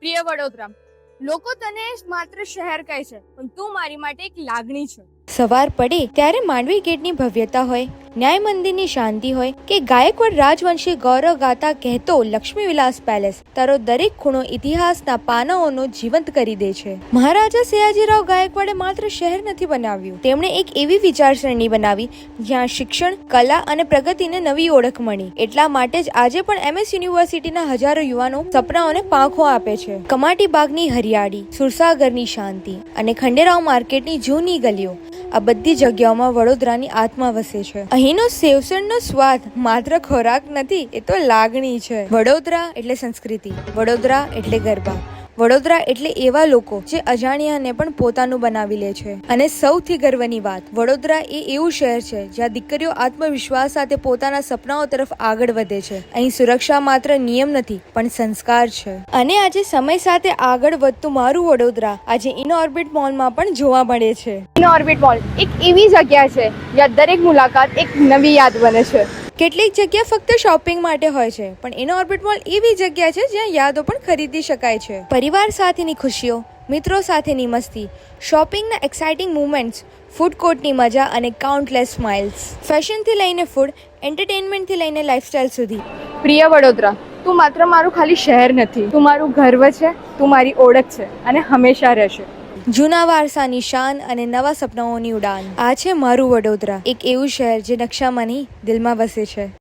પ્રિય વડોદરા, લોકો તને માત્ર શહેર કહે છે, પણ તું મારી માટે એક લાગણી છે. સવાર પડે ત્યારે માંડવી ગેટની ભવ્યતા હોય, ન્યાય મંદિરની શાંતિ હોય કે ગાયકવાડ રાજવંશી ગૌરવ ગાથા કહેતો લક્ષ્મી વિલાસ પેલેસ, તારો દરેક ખૂણો ઇતિહાસના પાનાઓનો જીવંત કરી દે છે. મહારાજા સયાજીરાવ ગાયકવાડે માત્ર શહેર નથી બનાવ્યું, તેમણે એક એવી વિચારસરણી બનાવી જ્યાં શિક્ષણ, કલા અને પ્રગતિને નવી ઓળખ મળી. એટલા માટે જ આજે પણ MS યુનિવર્સિટીના હજારો યુવાનો સપનાઓને પાંખો આપે છે. કમાટી બાગની હરિયાળી, સુરસાગરની શાંતિ અને ખંડેરાવ માર્કેટની જૂની ગલીઓ, આ બધી જગ્યાઓમાં વડોદરાની આત્મા વસે છે. અહીંનો સેવસણનો સ્વાદ માત્ર ખોરાક નથી, એ તો લાગણી છે. વડોદરા એટલે સંસ્કૃતિ, વડોદરા એટલે ગરબા, વડોદરા એટલે એવા લોકો જે અજાણ્યાને પણ પોતાનું બનાવી લે છે. અને સૌથી ગર્વની વાત, વડોદરા એ એવું શહેર છે જ્યાં દીકરીઓ આત્મવિશ્વાસ સાથે પોતાના સપનાઓ તરફ આગળ વધે છે. અહીં સુરક્ષા માત્ર નિયમ નથી, પણ સંસ્કાર છે. અને આજે સમય સાથે આગળ વધતું મારું વડોદરા આજે ઇનઓર્બિટ મોલમાં પણ જોવા મળે છે. ઇનઓર્બિટ મોલ એક એવી જગ્યા છે જ્યાં દરેક મુલાકાત એક નવી યાદ બને છે. કેટલીક જગ્યા ફક્ત શોપિંગ માટે હોય છે, પણ ઇનઓર્બિટ મોલ એવી જગ્યા છે જ્યાં યાદો પણ ખરીદી શકાય છે. પરિવાર સાથેની ખુશીઓ, મિત્રો સાથેની મસ્તી, શોપિંગના એક્સાઇટિંગ મુમેન્ટ્સ, ફૂડ કોર્ટની મજા અને કાઉન્ટલેસ સ્માઇલ્સ. ફેશનથી લઈને ફૂડ, એન્ટરટેનમેન્ટથી લઈને લાઇફસ્ટાઇલ સુધી. પ્રિય વડોદરા, તું માત્ર મારું ખાલી શહેર નથી, તું મારું ગર્વ છે, તું મારી ઓળખ છે અને હંમેશા રહેશે. જૂના વારસાની શાન અને નવા સપનાઓની ઉડાન. આ છે મારું વડોદરા, એક એવું શહેર જે નકશામાં નહીં, દિલમાં વસે છે.